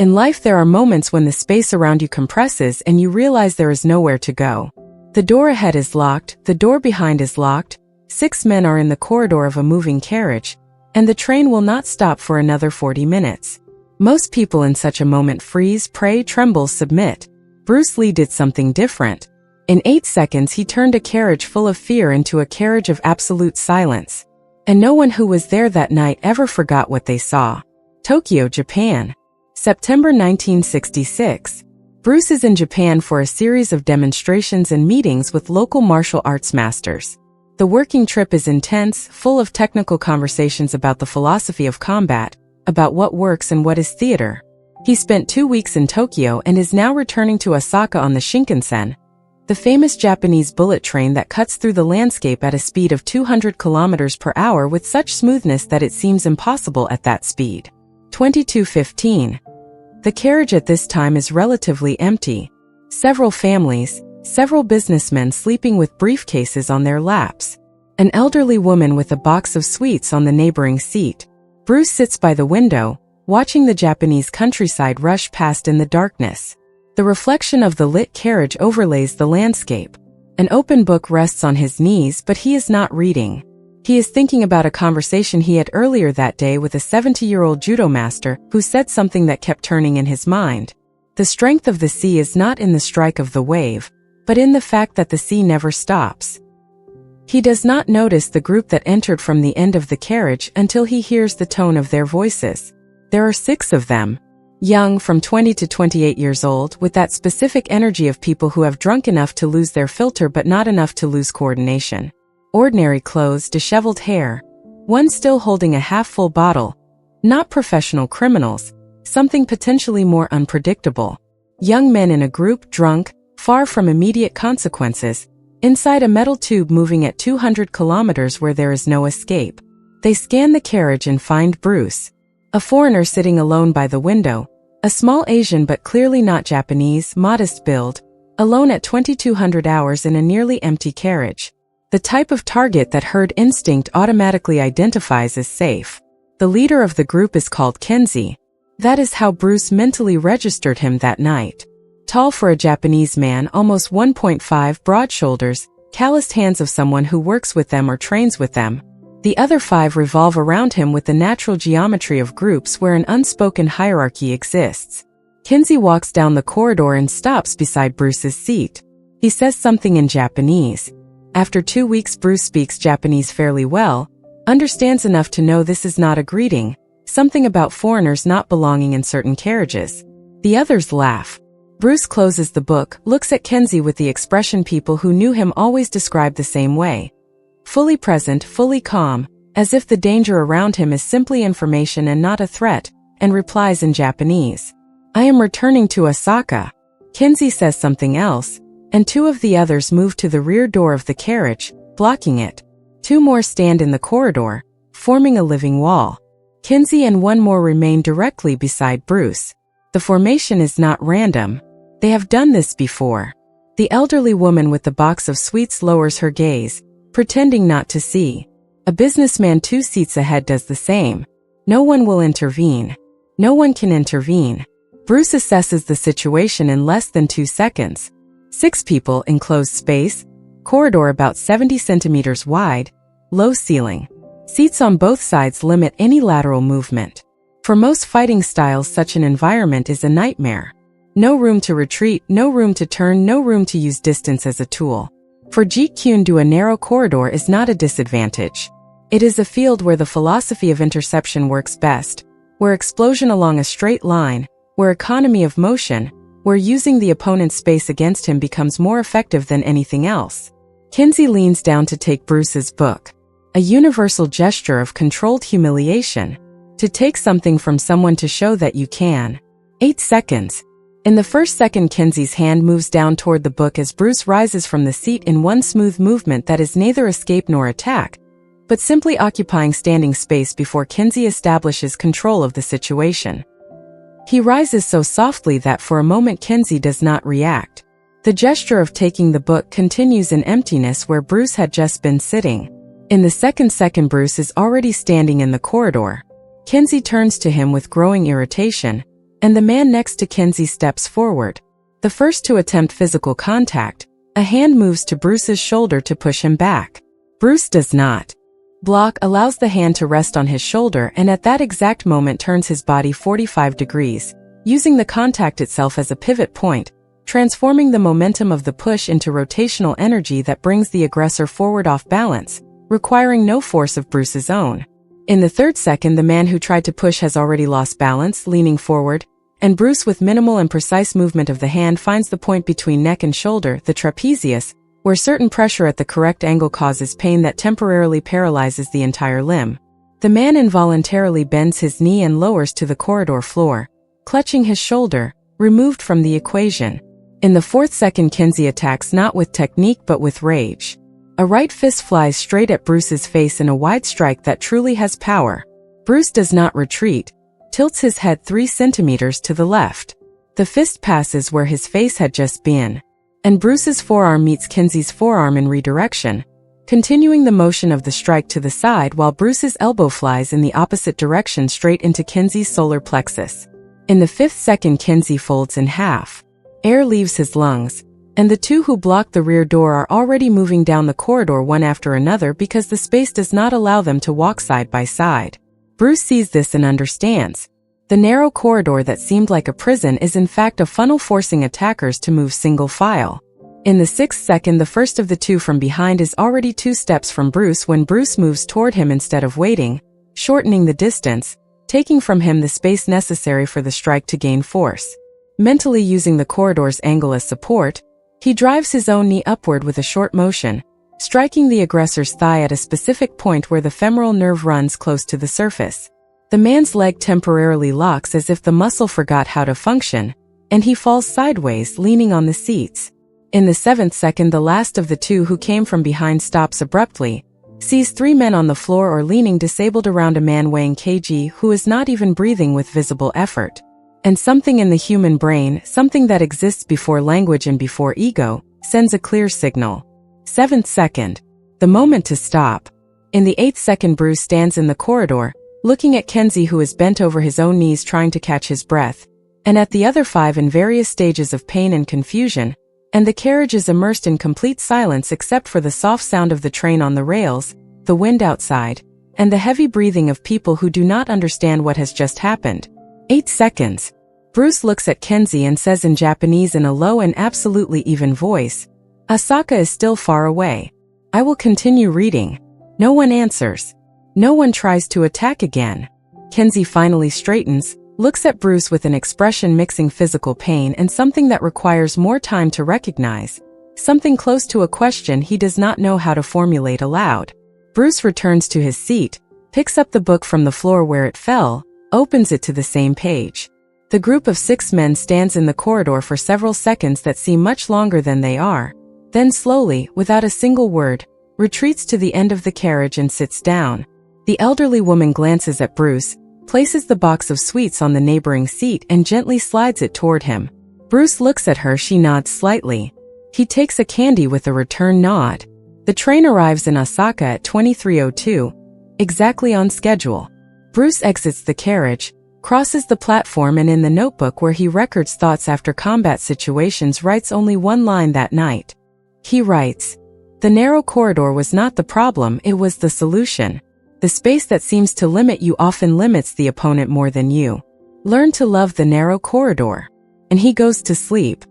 In life there are moments when the space around you compresses and you realize there is nowhere to go. The door ahead is locked, the door behind is locked, 6 men are in the corridor of a moving carriage, and the train will not stop for another 40 minutes. Most people in such a moment freeze, pray, tremble, submit. Bruce Lee did something different. In 8 seconds he turned a carriage full of fear into a carriage of absolute silence. And no one who was there that night ever forgot what they saw. Tokyo, Japan. September 1966. Bruce is in Japan for a series of demonstrations and meetings with local martial arts masters. The working trip is intense, full of technical conversations about the philosophy of combat, about what works and what is theater. He spent 2 weeks in Tokyo and is now returning to Osaka on the Shinkansen, the famous Japanese bullet train that cuts through the landscape at a speed of 200 kilometers per hour with such smoothness that it seems impossible at that speed. 22:15. The carriage at this time is relatively empty. Several families, several businessmen sleeping with briefcases on their laps. An elderly woman with a box of sweets on the neighboring seat. Bruce sits by the window, watching the Japanese countryside rush past in the darkness. The reflection of the lit carriage overlays the landscape. An open book rests on his knees, but he is not reading. He is thinking about a conversation he had earlier that day with a 70-year-old judo master who said something that kept turning in his mind. The strength of the sea is not in the strike of the wave, but in the fact that the sea never stops. He does not notice the group that entered from the end of the carriage until he hears the tone of their voices. There are 6 of them. Young, from 20 to 28 years old, with that specific energy of people who have drunk enough to lose their filter but not enough to lose coordination. Ordinary clothes, disheveled hair. One still holding a half-full bottle. Not professional criminals. Something potentially more unpredictable. Young men in a group, drunk, far from immediate consequences, inside a metal tube moving at 200 kilometers where there is no escape. They scan the carriage and find Bruce. A foreigner sitting alone by the window. A small Asian but clearly not Japanese, modest build, alone at 2200 hours in a nearly empty carriage. The type of target that herd instinct automatically identifies as safe. The leader of the group is called Kenzie. That is how Bruce mentally registered him that night. Tall for a Japanese man, almost 1.5, broad shoulders, calloused hands of someone who works with them or trains with them. The other 5 revolve around him with the natural geometry of groups where an unspoken hierarchy exists. Kenzie walks down the corridor and stops beside Bruce's seat. He says something in Japanese. After 2 weeks Bruce speaks Japanese fairly well, understands enough to know this is not a greeting, something about foreigners not belonging in certain carriages. The others laugh. Bruce closes the book, looks at Kenzie with the expression people who knew him always described the same way. Fully present, fully calm, as if the danger around him is simply information and not a threat, and replies in Japanese. I am returning to Osaka. Kenzie says something else, and 2 of the others move to the rear door of the carriage, blocking it. 2 more stand in the corridor, forming a living wall. Kenzie and 1 more remain directly beside Bruce. The formation is not random. They have done this before. The elderly woman with the box of sweets lowers her gaze, pretending not to see. A businessman 2 seats ahead does the same. No one will intervene. No one can intervene. Bruce assesses the situation in less than 2 seconds. 6 people, enclosed space, corridor about 70 centimeters wide, low ceiling. Seats on both sides limit any lateral movement. For most fighting styles such an environment is a nightmare. No room to retreat, no room to turn, no room to use distance as a tool. For Jeet Kune Do a narrow corridor is not a disadvantage. It is a field where the philosophy of interception works best, where explosion along a straight line, where economy of motion, where using the opponent's space against him becomes more effective than anything else. Kenzie leans down to take Bruce's book. A universal gesture of controlled humiliation. To take something from someone to show that you can. 8 seconds. In the first second Kenzie's hand moves down toward the book as Bruce rises from the seat in one smooth movement that is neither escape nor attack, but simply occupying standing space before Kenzie establishes control of the situation. He rises so softly that for a moment Kenzie does not react. The gesture of taking the book continues in emptiness where Bruce had just been sitting. In the second Bruce is already standing in the corridor. Kenzie turns to him with growing irritation, and the man next to Kenzie steps forward. The first to attempt physical contact, a hand moves to Bruce's shoulder to push him back. Bruce does not block, allows the hand to rest on his shoulder, and at that exact moment turns his body 45 degrees, using the contact itself as a pivot point, transforming the momentum of the push into rotational energy that brings the aggressor forward off balance, requiring no force of Bruce's own. In the third second, the man who tried to push has already lost balance, leaning forward, and Bruce, with minimal and precise movement of the hand, finds the point between neck and shoulder, the trapezius, where certain pressure at the correct angle causes pain that temporarily paralyzes the entire limb. The man involuntarily bends his knee and lowers to the corridor floor, clutching his shoulder, removed from the equation. In the fourth second, Kenzie attacks not with technique but with rage. A right fist flies straight at Bruce's face in a wide strike that truly has power. Bruce does not retreat, tilts his head 3 centimeters to the left. The fist passes where his face had just been, and Bruce's forearm meets Kenzie's forearm in redirection, continuing the motion of the strike to the side while Bruce's elbow flies in the opposite direction straight into Kenzie's solar plexus. In the fifth second, Kenzie folds in half. Air leaves his lungs, and the two who block the rear door are already moving down the corridor one after another because the space does not allow them to walk side by side. Bruce sees this and understands. The narrow corridor that seemed like a prison is in fact a funnel forcing attackers to move single file. In the sixth second, the first of the two from behind is already 2 steps from Bruce when Bruce moves toward him instead of waiting, shortening the distance, taking from him the space necessary for the strike to gain force. Mentally using the corridor's angle as support, he drives his own knee upward with a short motion, striking the aggressor's thigh at a specific point where the femoral nerve runs close to the surface. The man's leg temporarily locks as if the muscle forgot how to function, and he falls sideways, leaning on the seats. In the seventh second, the last of the two who came from behind stops abruptly, sees 3 men on the floor or leaning disabled around a man weighing kg who is not even breathing with visible effort. And something in the human brain, something that exists before language and before ego, sends a clear signal. 7th second. The moment to stop. In the 8th second, Bruce stands in the corridor, looking at Kenzie, who is bent over his own knees trying to catch his breath, and at the other 5 in various stages of pain and confusion, and the carriage is immersed in complete silence except for the soft sound of the train on the rails, the wind outside, and the heavy breathing of people who do not understand what has just happened. 8 seconds. Bruce looks at Kenzie and says in Japanese in a low and absolutely even voice, "Asaka is still far away. I will continue reading." No one answers. No one tries to attack again. Kenzie finally straightens, looks at Bruce with an expression mixing physical pain and something that requires more time to recognize, something close to a question he does not know how to formulate aloud. Bruce returns to his seat, picks up the book from the floor where it fell, opens it to the same page. The group of 6 men stands in the corridor for several seconds that seem much longer than they are, then slowly, without a single word, retreats to the end of the carriage and sits down. The elderly woman glances at Bruce, places the box of sweets on the neighboring seat and gently slides it toward him. Bruce looks at her, she nods slightly. He takes a candy with a return nod. The train arrives in Osaka at 23:02, exactly on schedule. Bruce exits the carriage, crosses the platform, and in the notebook where he records thoughts after combat situations writes only one line that night. He writes, "The narrow corridor was not the problem, it was the solution. The space that seems to limit you often limits the opponent more than you. Learn to love the narrow corridor." And he goes to sleep.